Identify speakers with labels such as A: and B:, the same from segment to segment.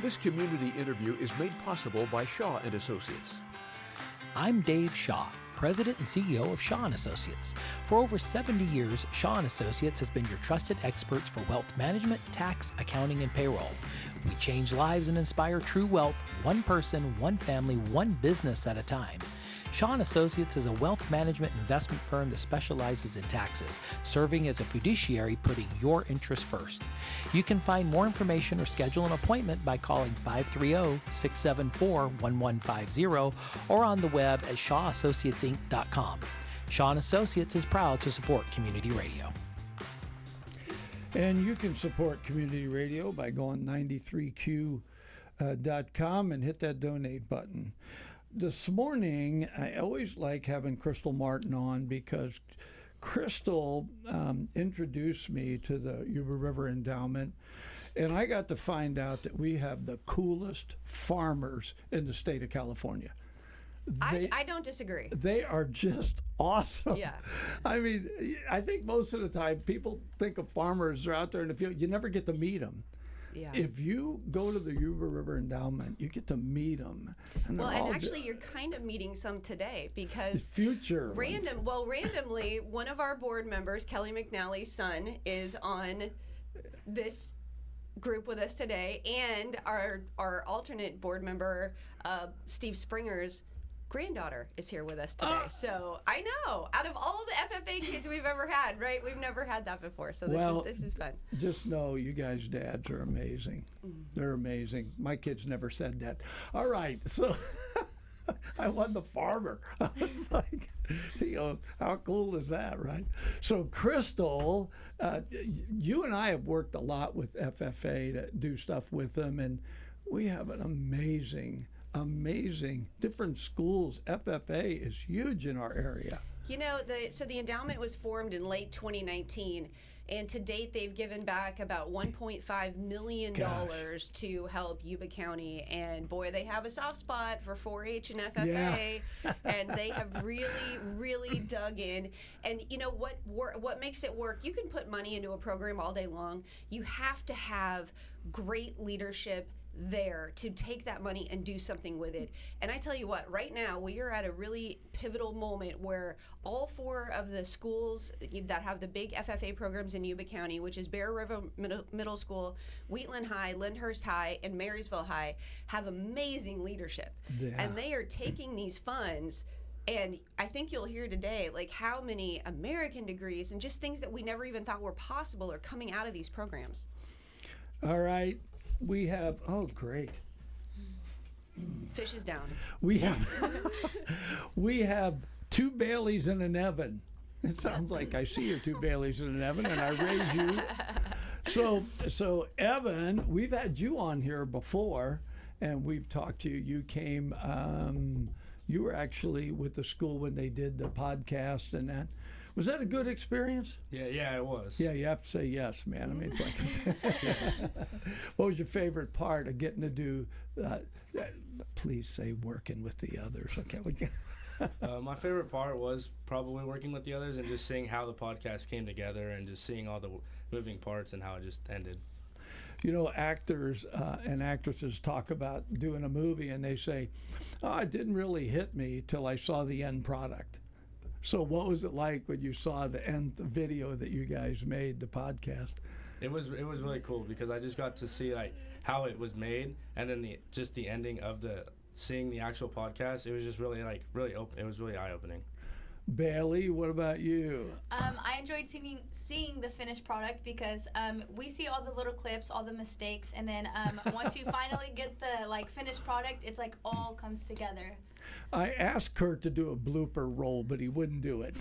A: This community interview is made possible by Shaw and Associates.
B: I'm Dave Shaw, President and CEO of Shaw and Associates. For over 70 years, Shaw and Associates has been your trusted experts for wealth management, tax, accounting, and payroll. We change lives and inspire true wealth, one person, one family, one business at a time. Shaw and Associates is a wealth management investment firm that specializes in taxes, serving as a fiduciary, putting your interests first. You can find more information or schedule an appointment by calling 530-674-1150 or on the web at shawassociatesinc.com. Shaw and Associates is proud to support community radio.
C: And you can support community radio by going 93q.com and hit that donate button. This morning, I always like having Crystal Martin on because Crystal introduced me to the Yuba River Endowment, and I got to find out that we have the coolest farmers in the state of California.
D: I don't disagree.
C: They are just awesome.
D: Yeah.
C: I mean, I think most of the time people think of farmers are out there in the field. You never get to meet them.
D: Yeah.
C: If you go to the Yuba River Endowment, you get to meet them.
D: And actually, you're kind of meeting some today because randomly, one of our board members, Kelly McNally's son, is on this group with us today, and our alternate board member, Steve Springer's granddaughter, is here with us today. So I know, out of all the FFA kids we've ever had, right? We've never had that before. So this is fun.
C: Just know you guys' dads are amazing. They're amazing. My kids never said that. All right, so I won the farmer. I was like, how cool is that, right? So Crystal, you and I have worked a lot with FFA to do stuff with them, and we have an amazing different schools. FFA is huge in our area.
D: You know, the endowment was formed in late 2019, and to date they've given back about $1.5 million to help Yuba County. And boy, they have a soft spot for 4-H and FFA, and they have really, really dug in. And you know what makes it work? You can put money into a program all day long. You have to have great leadership there to take that money and do something with it. And I tell you what, right now we are at a really pivotal moment where all 4 of the schools that have the big FFA programs in Yuba County, which is Bear River Middle School, Wheatland High, Lyndhurst High, and Marysville High, have amazing leadership. Yeah. And they are taking these funds, and I think you'll hear today like how many American degrees and just things that we never even thought were possible are coming out of these programs.
C: All right. We have, great.
D: Fish is down.
C: We have 2 Baileys and an Evan. It sounds like I see your 2 Baileys and an Evan, and I raise you. So Evan, we've had you on here before, and we've talked to you. You came, you were actually with the school when they did the podcast and that. Was that a good experience?
E: Yeah, it was.
C: Yeah, you have to say yes, man. I mean, it's like, what was your favorite part of getting to do, please say working with the others. Okay.
E: My favorite part was probably working with the others and just seeing how the podcast came together and just seeing all the moving parts and how it just ended.
C: You know, actors and actresses talk about doing a movie and they say, it didn't really hit me till I saw the end product. So what was it like when you saw the end video that you guys made, the podcast?
E: It was really cool because I just got to see like how it was made, and then the ending of seeing the actual podcast. It was just really open. It was really eye-opening.
C: Baylee, what about you?
F: I enjoyed seeing the finished product because we see all the little clips, all the mistakes, and then once you finally get the finished product, it's like all comes together.
C: I asked Kurt to do a blooper roll, but he wouldn't do it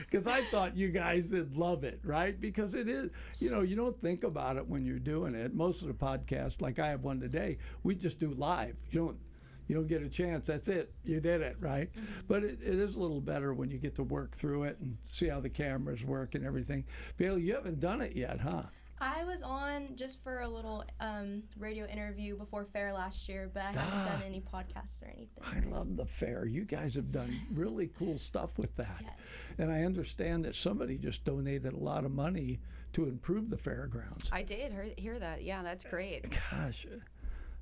C: because I thought you guys would love it, right? Because it is, you don't think about it when you're doing it. Most of the podcasts, like I have one today, we just do live. You don't get a chance. That's it. You did it, right? Mm-hmm. But it is a little better when you get to work through it and see how the cameras work and everything. Baylee, you haven't done it yet, huh?
G: I was on just for a little radio interview before fair last year, but I haven't done any podcasts or anything.
C: I love the fair. You guys have done really cool stuff with that.
G: Yes.
C: And I understand that somebody just donated a lot of money to improve the fairgrounds.
D: I did hear that. Yeah, that's great.
C: Gosh,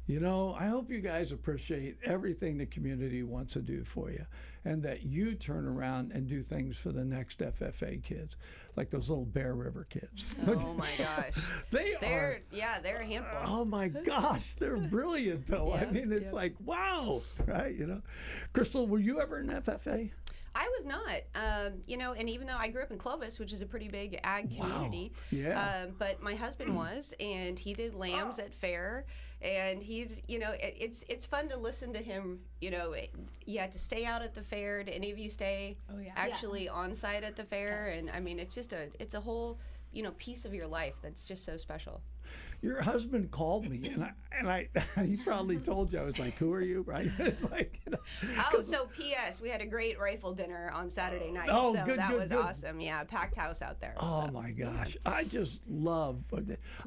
C: you know, I hope you guys appreciate everything the community wants to do for you, and that you turn around and do things for the next FFA kids, like those little Bear River kids.
D: Oh my gosh.
C: They're
D: They're a handful.
C: oh my gosh, they're brilliant though. I
D: Yeah,
C: mean, it's
D: yeah.
C: like, wow, right? You know, Crystal, were you ever in FFA?
D: I was not, you know, and even though I grew up in Clovis, which is a pretty big ag community,
C: Yeah.
D: but my husband was, and he did lambs at fair, and he's, you know, it's fun to listen to him. You know, you had to stay out at the fair. Did any of you stay
G: Oh, yeah.
D: actually on site at the fair?
G: Yes.
D: And I mean, it's a whole, you know, piece of your life that's just so special.
C: Your husband called me, and I he probably told you. I was like, "Who are you?" Right? It's like, you know.
D: Oh, so P.S. We had a great rifle dinner on Saturday night,
C: Oh,
D: so
C: good,
D: that
C: good,
D: was
C: good.
D: awesome. Yeah, packed house out there.
C: Oh
D: so.
C: my gosh, I just love.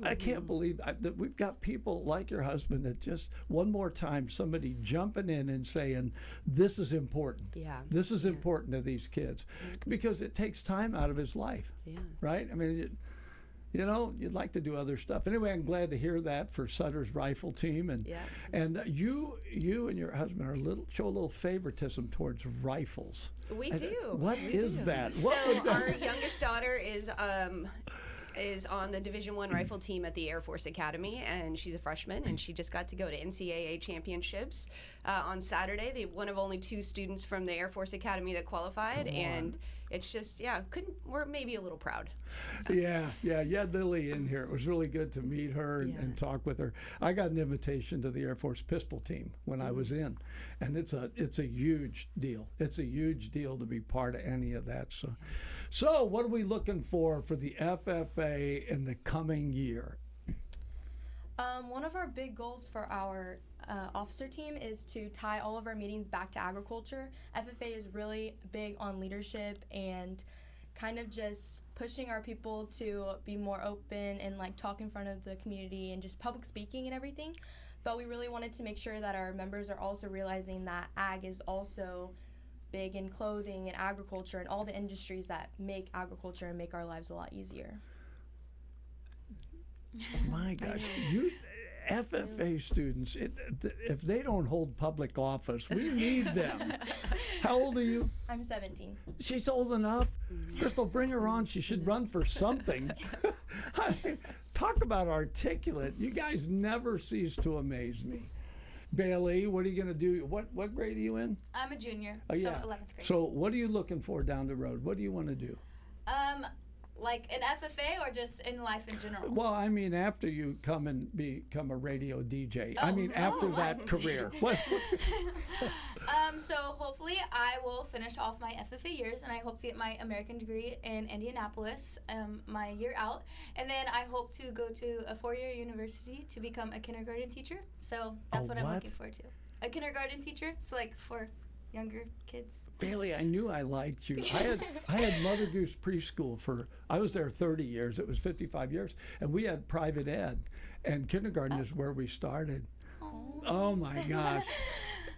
C: I can't believe that we've got people like your husband that just one more time somebody jumping in and saying, "This is important.
D: Yeah.
C: This is important to these kids," because it takes time out of his life.
D: Yeah.
C: Right? I mean, you know, you'd like to do other stuff. Anyway, I'm glad to hear that for Sutter's rifle team, and
D: Yeah.
C: and you and your husband are show a little favoritism towards rifles.
D: We
C: And,
D: do.
C: What
D: We
C: is
D: do.
C: that?
D: So
C: What would that-
D: our youngest daughter is on the Division I rifle team at the Air Force Academy, and she's a freshman, and she just got to go to NCAA championships on Saturday. They one of only 2 students from the Air Force Academy that qualified, and it's just we're maybe a little proud.
C: Yeah, you had Lily in here. It was really good to meet her and talk with her. I got an invitation to the Air Force pistol team when I was in, and it's a huge deal. It's a huge deal to be part of any of that. So what are we looking for the FFA in the coming year?
G: One of our big goals for our officer team is to tie all of our meetings back to agriculture. FFA is really big on leadership and kind of just pushing our people to be more open and like talk in front of the community and just public speaking and everything. But we really wanted to make sure that our members are also realizing that ag is also big in clothing and agriculture and all the industries that make agriculture and make our lives a lot easier.
C: My gosh, you FFA students, if they don't hold public office, we need them. How old are you?
G: I'm 17.
C: She's old enough. Crystal, bring her on. She should run for something. I mean, talk about articulate. You guys never cease to amaze me. Baylee, what are you going to do? What grade are you in?
F: I'm a junior,
C: Oh,
F: so
C: yeah.
F: 11th grade.
C: So what are you looking for down the road? What do you want to do?
F: Like an FFA or just in life in general?
C: Well, I mean, after you come and become a radio DJ. I
F: Oh,
C: mean, after that career. What?
F: So hopefully I will finish off my FFA years, and I hope to get my American degree in Indianapolis my year out. And then I hope to go to a 4-year university to become a kindergarten teacher. So that's what I'm
C: what?
F: looking forward to. A kindergarten teacher, so like for younger kids.
C: Bailey, I knew I liked you. I had Mother Goose preschool I was there 30 years. It was 55 years, and we had private ed, and kindergarten is where we started. Oh my gosh.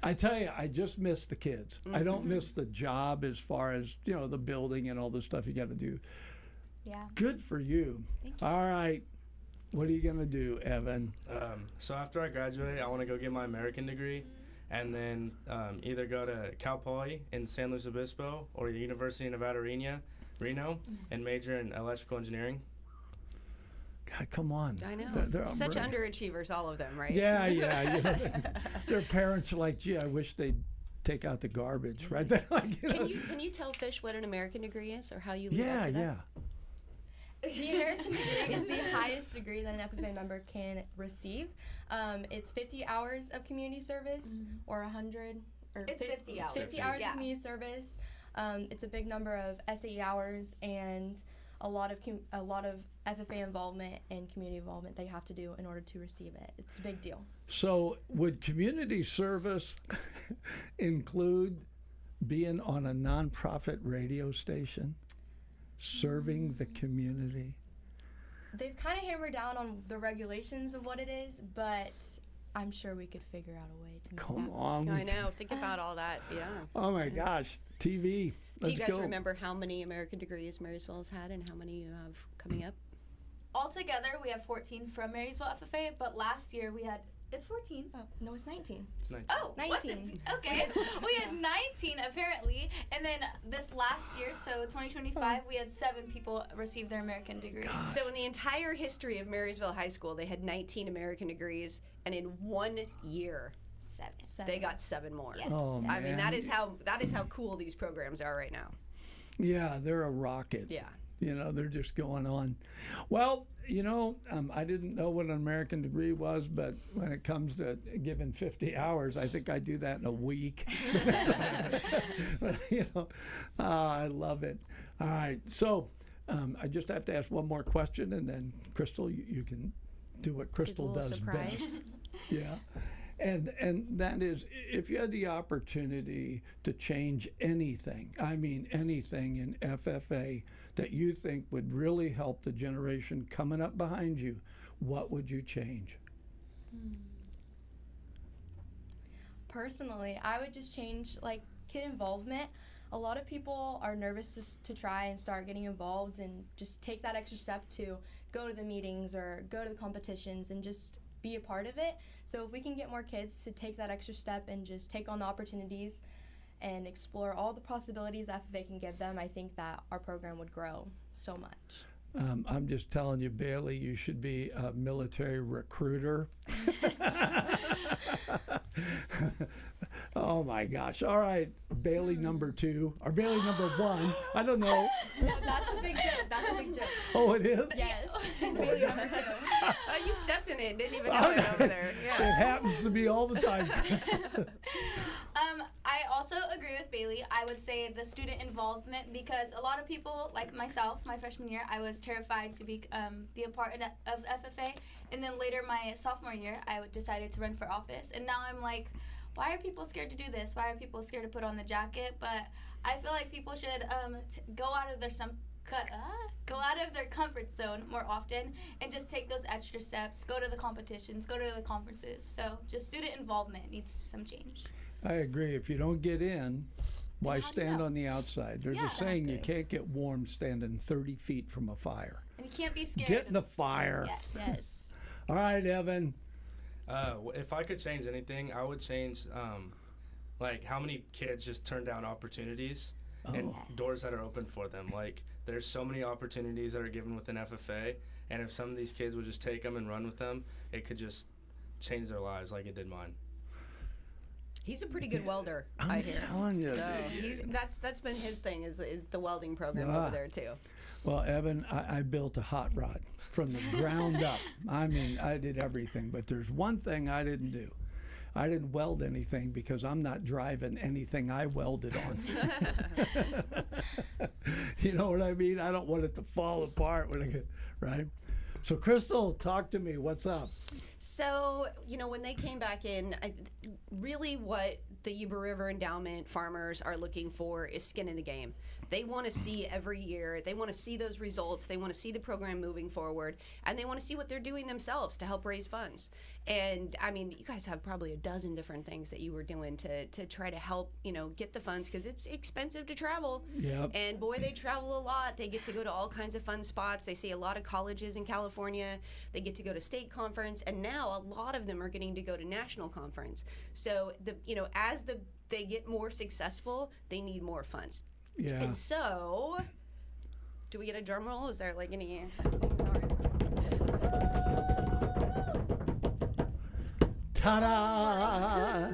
C: I tell you, I just miss the kids. I don't miss the job as far as, you know, the building and all the stuff you got to do.
F: Yeah.
C: Good for you.
F: Thank you.
C: All right. What are you going to do, Evan?
E: So after I graduate, I want to go get my American degree, and then either go to Cal Poly in San Luis Obispo or the University of Nevada, Reno, and major in electrical engineering.
C: God, come on.
D: I know.
C: They're
D: Such
C: brilliant.
D: underachievers, all of them, right?
C: Yeah. You know, their parents are like, gee, I wish they'd take out the garbage, right? They're like, you know,
D: Can you tell Fish what an American degree is, or how you lead
C: yeah,
D: up to that?
C: yeah.
G: The American degree is the highest degree that an FFA member can receive. It's 50 hours of community service or 100 or
F: It's 50 hours.
G: 50 hours
F: Yeah.
G: of community service. It's a big number of SAE hours and a lot of FFA involvement and community involvement that you have to do in order to receive it. It's a big deal.
C: So would community service include being on a nonprofit radio station, serving the community?
G: they've kind of hammered down on the regulations of what it is, but I'm sure we could figure out a way to make
C: Come
G: that work.
C: on.
D: I know. Think about all that. Yeah.
C: Oh my gosh, TV.
D: Do you
C: Let's
D: guys
C: go.
D: remember how many American degrees Marysville has had and how many you have coming up?
F: Altogether, we have 14 from Marysville FFA, but last year we had, it's 14.
G: Oh, no, it's 19.
E: It's 19.
F: Oh, what the-
G: 19.
F: okay. We had 19 apparently, and then this last year, so 2025, we had 7 people receive their American degree.
D: So in the entire history of Marysville High School, they had 19 American degrees, and in 1 year,
F: 7.
D: they got 7 more.
F: Yes.
C: Oh,
D: I mean,
C: man.
D: that is how cool these programs are right now.
C: Yeah, they're a rocket.
D: Yeah.
C: You know, they're just going on. Well, you know, I didn't know what an American degree was, but when it comes to giving 50 hours, I think I do that in a week. You know, I love it. All right, so I just have to ask one more question, and then Crystal, you can do what Crystal
D: little
C: does
D: surprise.
C: best. Yeah. And that is, if you had the opportunity to change anything, I mean anything in FFA that you think would really help the generation coming up behind you, what would you change?
G: Personally, I would just change like kid involvement. A lot of people are nervous to try and start getting involved and just take that extra step to go to the meetings or go to the competitions and just be a part of it. So if we can get more kids to take that extra step and just take on the opportunities and explore all the possibilities FFA can give them, I think that our program would grow so much.
C: I'm just telling you, Baylee, you should be a military recruiter. Oh my gosh. All right, Baylee number 2 or Baylee number 1. I don't know.
G: That's a big joke. That's a big joke.
C: Oh, it is?
G: Yes. Bailey number 2.
D: You stepped in it and didn't even know it over there.
C: It
D: Yeah.
C: happens to me all the time.
F: I also agree with Baylee. I would say the student involvement, because a lot of people, like myself, my freshman year, I was terrified to be a part of FFA, and then later my sophomore year, I decided to run for office, and now I'm like, why are people scared to do this? Why are people scared to put on the jacket? But I feel like people should go out of their comfort zone more often and just take those extra steps, go to the competitions, go to the conferences. So just student involvement needs some change.
C: I agree. If you don't get in, why
F: how do you
C: stand
F: know?
C: on the outside? There's
F: Yeah.
C: a saying, you can't get warm standing 30 feet from a fire.
F: And you can't be scared.
C: Get in the fire.
F: Yes.
G: Yes.
C: All right, Evan.
E: If I could change anything, I would change like how many kids just turn down opportunities and doors that are open for them. Like there's so many opportunities that are given within FFA, and if some of these kids would just take them and run with them, it could just change their lives like it did mine.
D: He's a pretty good welder,
C: I'm
D: I hear.
C: telling you.
D: So that's been his thing is the welding program
C: Ah.
D: over there too.
C: Well, Evan, I built a hot rod from the ground up. I mean, I did everything, but there's one thing I didn't do. I didn't weld anything because I'm not driving anything I welded on. You know what I mean? I don't want it to fall apart when I get, right? So, Crystal, talk to me. What's up?
D: So, when they came back in, really what the Yuba River Endowment farmers are looking for is skin in the game. They want to see every year, they want to see those results, they want to see the program moving forward, and they want to see what they're doing themselves to help raise funds. And, I mean, you guys have probably a dozen different things that you were doing to try to help, get the funds, because it's expensive to travel.
C: Yep.
D: And, boy, they travel a lot. They get to go to all kinds of fun spots. They see a lot of colleges in California. They get to go to state conference, and now a lot of them are getting to go to national conference. So, as they get more successful, they need more funds.
C: Yeah.
D: And so, do we get a drum roll? Is there like any?
C: Ta-da!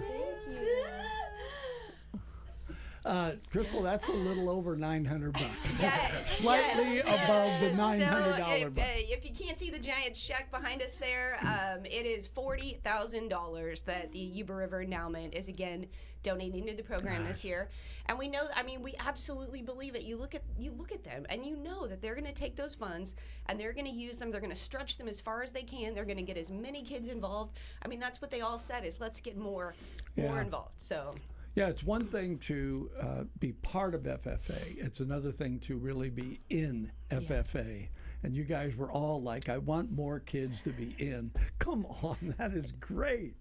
C: Crystal, that's a little over $900.
D: Yes,
C: Slightly above the $900
D: So
C: buck.
D: if you can't see the giant check behind us there, it is $40,000 that the Yuba River Endowment is again donating to the program this year. And we know, we absolutely believe it. You look at them and you know that they're going to take those funds and they're going to use them. They're going to stretch them as far as they can. They're going to get as many kids involved. That's what they all said is let's get more involved. So.
C: Yeah, it's one thing to be part of FFA. It's another thing to really be in FFA And you guys were all like, I want more kids to be in. Come on, that is great.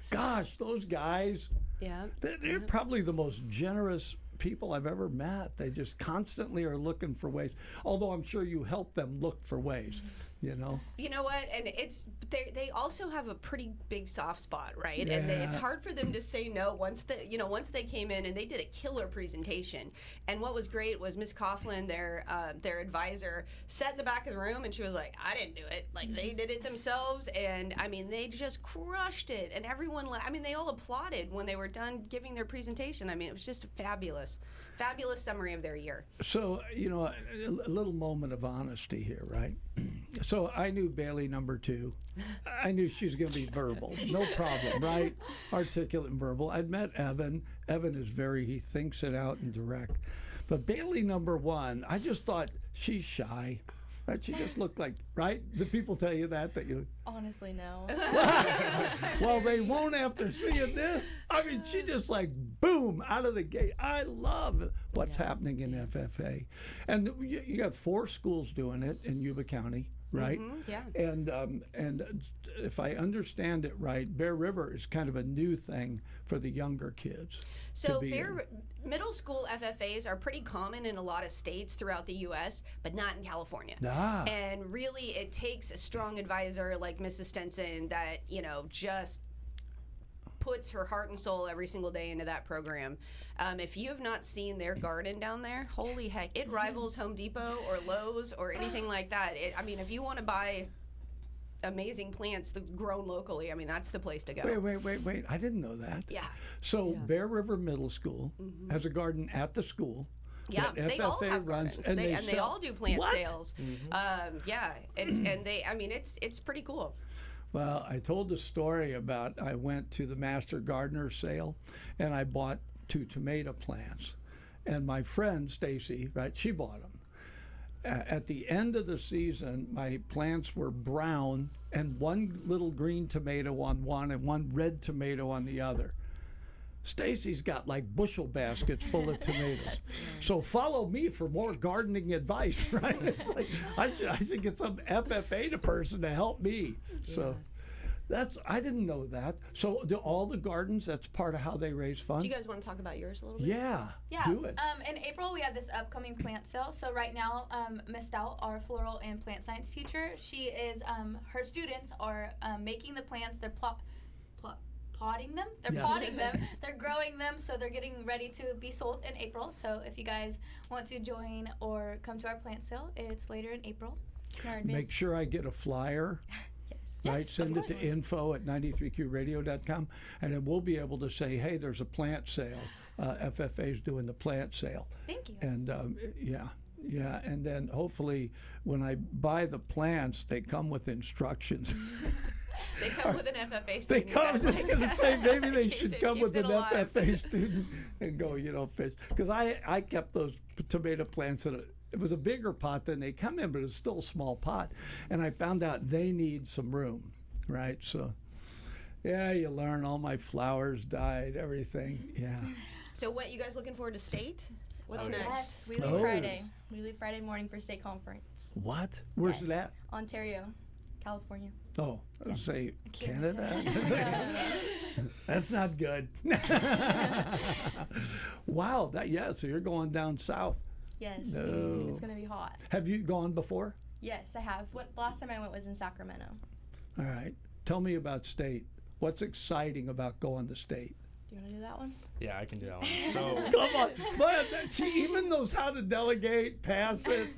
C: Gosh, those guys,
D: Yeah.
C: they're probably the most generous people I've ever met. They just constantly are looking for ways. Although I'm sure you help them look for ways, you know.
D: You know what? And they also have a pretty big soft spot, right? And it's
C: Yeah.
D: hard for them to say no once they came in and they did a killer presentation. And what was great was Miss Coughlin, their advisor, sat in the back of the room and she was like, "I didn't do it. Like they did it themselves." And I mean, they just crushed it. And everyone, they all applauded when they were done giving their presentation. I mean, it was just a fabulous summary of their year.
C: So, you know, a little moment of honesty here, right? So I knew Baylee number 2. I knew she was going to be verbal. No problem, right? Articulate and verbal. I'd met Evan. Evan is he thinks it out and direct. But Baylee number 1, I just thought she's shy. Right? She just looked like, right? Do people tell you that you...
G: Honestly, no.
C: Well, they won't after seeing this. I mean, she just like, boom, out of the gate. I love what's happening in FFA. And you got 4 schools doing it in Yuba County, right?
D: Yeah.
C: And if I understand it right, Bear River is kind of a new thing for the younger kids.
D: So middle school FFAs are pretty common in a lot of states throughout the U.S., but not in California.
C: Ah.
D: And really, it takes a strong advisor like Mrs. Stenson that, just puts her heart and soul every single day into that program. If you have not seen their garden down there, holy heck, it rivals Home Depot or Lowe's or anything like that. If you want to buy amazing plants grown locally, that's the place to go.
C: Wait. I didn't know that.
D: Yeah.
C: So Bear River Middle School has a garden at the school.
D: Yeah,
C: that
D: they all
C: FFA
D: have
C: runs,
D: gardens.
C: and
D: They all do plant
C: What?
D: sales. Yeah, and they, it's pretty cool.
C: Well, I told the story about I went to the Master Gardener sale and I bought 2 tomato plants. And my friend Stacy, right, she bought them. At the end of the season, my plants were brown and 1 little green tomato on one and 1 red tomato on the other. Stacy's got like bushel baskets full of tomatoes. So follow me for more gardening advice, right? It's like, I should get some FFA person to help me. So I didn't know that. So do all the gardens, that's part of how they raise funds?
D: Do you guys want to talk about yours a little bit?
C: Yeah,
F: Yeah.
C: do it.
F: In April, we have this upcoming plant sale. So right now, Miss Stout, our floral and plant science teacher, she is, her students are making the plants. They're potting them. They're
C: Yes.
F: potting them. They're growing them, so they're getting ready to be sold in April. So if you guys want to join or come to our plant sale, it's later in April.
C: Make sure I get a flyer.
G: Yes.
C: Right,
F: Yes,
C: send
F: of
C: it to
F: course.
C: info@93qradio.com, and then we'll be able to say, hey, there's a plant sale. FFA's doing the plant sale.
F: Thank you.
C: And yeah, and then hopefully when I buy the plants, they come with instructions.
D: They come with an FFA
C: They
D: student.
C: come, I was just going to say, maybe
D: In
C: they
D: case
C: should
D: it
C: come
D: keeps
C: with
D: it
C: an
D: alive.
C: FFA student and go, fish. Because I kept those tomato plants in it was a bigger pot than they come in, but it's still a small pot. And I found out they need some room, right? So, yeah, you learn. All my flowers died, everything. Yeah.
D: So what, you guys looking forward to state? What's
E: Oh, yeah.
D: next?
G: Yes, we leave
C: Oh.
G: Friday. We leave Friday morning for state conference.
C: What? Where's
G: Yes.
C: that?
G: Ontario, California.
C: Oh, I would say
F: Canada.
C: Canada. That's not good. Wow. So you're going down south.
G: Yes.
C: No.
G: It's going to be hot.
C: Have you gone before?
G: Yes, I have. Last time I went was in Sacramento.
C: All right. Tell me about state. What's exciting about going to state?
G: Do you want to do that one?
E: Yeah, I can do that one. So
C: Come on. Man, she even knows how to delegate, pass it.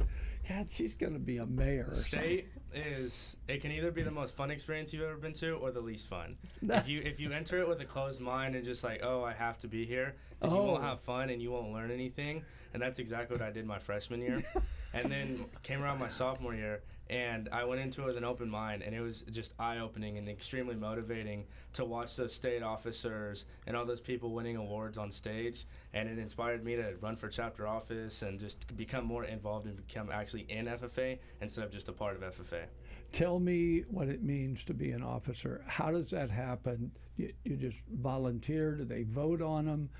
C: God, she's going to be a mayor or something.
E: state it can either be the most fun experience you've ever been to or the least fun. If you enter it with a closed mind and just like, oh, I have to be here, then you won't have fun and you won't learn anything. And that's exactly what I did my freshman year. And then came around my sophomore year and I went into it with an open mind, and it was just eye-opening and extremely motivating to watch those state officers and all those people winning awards on stage. And it inspired me to run for chapter office and just become more involved and become actually in FFA instead of just a part of FFA.
C: Tell me what it means to be an officer. How does that happen? You just volunteer? Do they vote on them?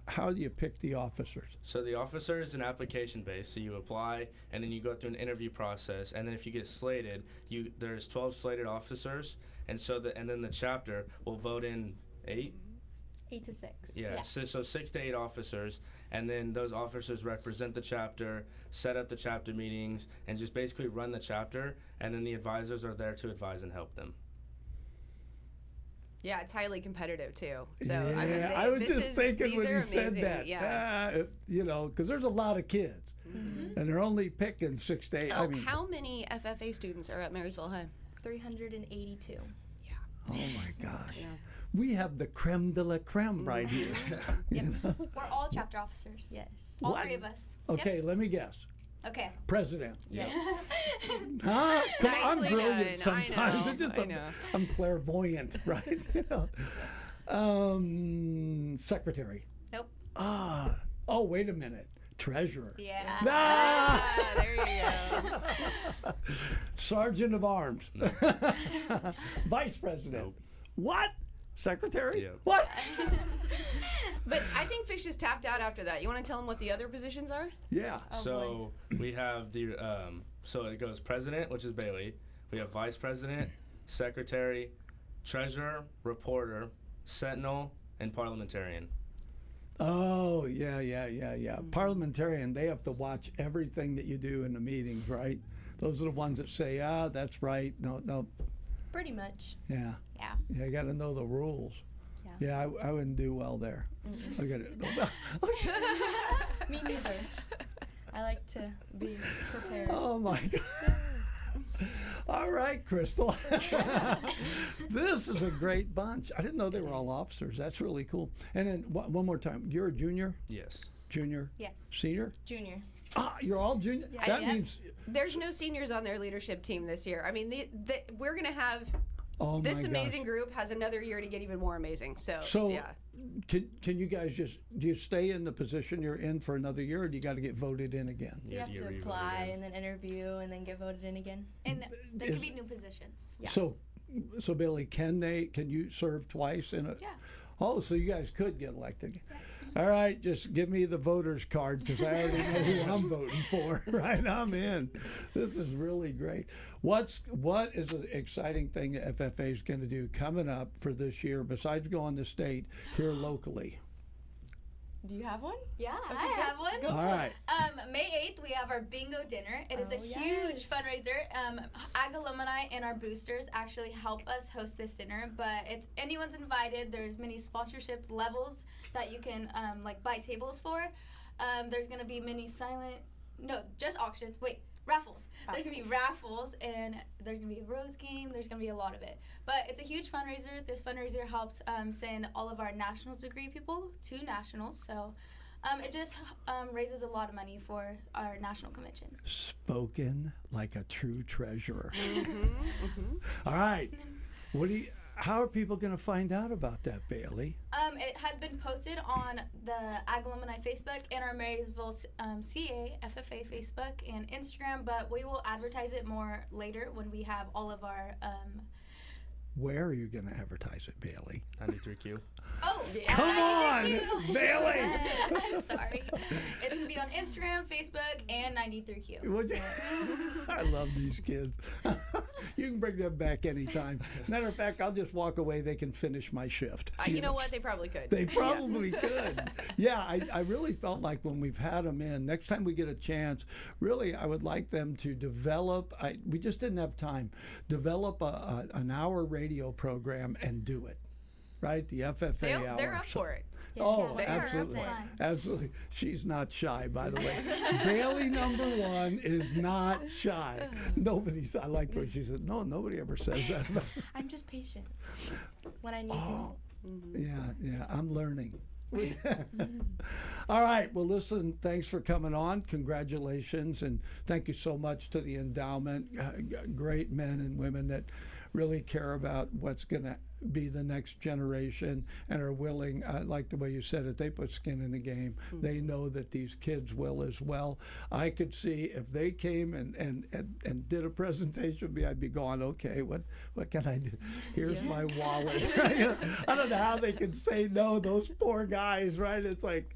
C: How do you pick the officers?
E: So the officer is an application based. So you apply, and then you go through an interview process, and then if you get slated, there's 12 slated officers, and then the chapter will vote in 8.
G: 8 to 6.
E: Yeah. So 6 to 8 officers, and then those officers represent the chapter, set up the chapter meetings, and just basically run the chapter, and then the advisors are there to advise and help them.
D: Yeah, it's highly competitive too. So
C: Yeah,
D: I mean,
C: I was just thinking when you said that.
D: Yeah.
C: You know, because there's a lot of kids, and they're only picking 6 to 8.
D: Oh,
C: I mean,
D: how many FFA students are at Marysville High?
G: 382.
C: oh my gosh.
D: Yeah.
C: We have the creme de la creme right here. You know?
F: We're all chapter officers.
G: Yes.
F: All
C: What?
F: 3 of us.
C: Okay, let me guess.
F: Yep. Okay.
C: President.
E: Yeah.
C: Huh? Come on, I'm
D: Nicely
C: brilliant
D: done.
C: sometimes.
D: I know,
C: It's just
D: I know.
C: I'm clairvoyant, right? You know. Secretary.
F: Nope.
C: Oh, wait a minute. Treasurer.
F: Yeah.
C: Ah!
D: Ah, there you go.
C: Sergeant of Arms. Vice President.
E: Nope.
C: What? Secretary?
E: Yeah.
C: What?
D: But I think Fish is tapped out after that. You want to tell him what the other positions are?
C: Yeah.
E: So we have the so it goes president, which is Baylee. We have vice president, secretary, treasurer, reporter, sentinel, and parliamentarian.
C: Oh, yeah. Parliamentarian, they have to watch everything that you do in the meetings, right? Those are the ones that say, that's right. No.
G: Pretty much.
C: Yeah.
F: Yeah.
C: Yeah, you got to know the rules.
G: Yeah.
C: Yeah, I wouldn't do well there. I got it.
G: Me neither. I like to be prepared.
C: Oh my God. All right, Crystal. This is a great bunch. I didn't know they were all officers. That's really cool. And then one more time. You're a junior?
E: Yes.
C: Junior?
F: Yes.
C: Senior?
G: Junior.
C: You're all junior? That
D: Yes.
C: means,
D: There's no seniors on their leadership team this year. I mean, we're going to have
C: oh my
D: this
C: gosh.
D: amazing group has another year to get even more amazing.
C: So
D: yeah.
C: can you guys do you stay in the position you're in for another year, or do you got to get voted in again?
G: You have to apply and then interview and then get voted in again.
F: And there could be new positions.
G: Yeah.
C: So Billy, can you serve twice in a?
F: Yeah.
C: Oh, so you guys could get elected. All right, just give me the voter's card because I already know who I'm voting for. Right, I'm in. This is really great. What is an exciting thing that FFA is going to do coming up for this year besides going to state here locally?
G: Do you have one?
F: Yeah, I have one.
C: All right.
F: May 8th, we have our bingo dinner. It is a huge fundraiser. Ag alumni and our boosters actually help us host this dinner, but anyone's invited. There's many sponsorship levels that you can buy tables for. There's gonna be just auctions. Raffles. There's going to be raffles, and there's going to be a rose game. There's going to be a lot of it. But it's a huge fundraiser. This fundraiser helps send all of our national degree people to nationals. So it just raises a lot of money for our national convention. Spoken
C: like a true treasurer. All right. How are people going to find out about that, Baylee?
F: It has been posted on the Ag Alumni Facebook and our Marysville CA FFA Facebook and Instagram, but we will advertise it more later when we have all of our...
C: Where are you going to advertise it, Baylee?
E: 93Q.
F: Oh,
C: come on, Baylee!
F: I'm sorry. It's going to be on Instagram, Facebook, and 93Q.
C: I love these kids. You can bring them back anytime. Matter of fact, I'll just walk away. They can finish my shift.
D: You know what? They probably could.
C: They probably could. Yeah, I really felt like when we've had them in, next time we get a chance, really, I would like them to develop, we just didn't have time, develop an hour radio program and do it. Right? The FFA hour.
D: They're up for it.
G: Yes,
C: Oh,
G: they are.
C: absolutely.
F: Fun.
C: Absolutely. She's not shy, by the way. Baylee #1 is not shy. I like what she said. No, nobody ever says that about her.
G: I'm just patient when I need to.
C: Yeah, I'm learning. All right. Well, listen, thanks for coming on. Congratulations. And thank you so much to the endowment. Great men and women that really care about what's going to be the next generation and are willing, like the way you said it, they put skin in the game. They know that these kids will as well. I could see if they came and did a presentation with me, I'd be going, okay, what can I do? Here's my wallet. I don't know how they can say no, those poor guys, right? It's like,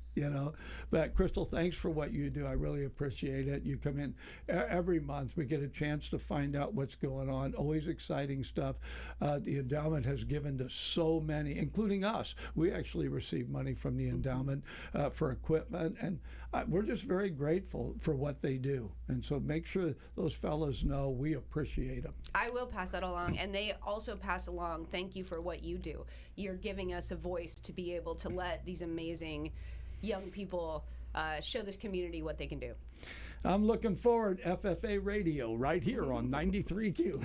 C: but Crystal, thanks for what you do. I really appreciate it. You come in every month. We get a chance to find out what's going on. Always exciting stuff. The endowment has given to so many, including us. We actually receive money from the endowment for equipment, and we're just very grateful for what they do. And so make sure those fellows know we appreciate them.
D: I will pass that along, and they also pass along, thank you for what you do. You're giving us a voice to be able to let these amazing young people show this community what they can do.
C: I'm looking forward, FFA Radio, right here on 93Q.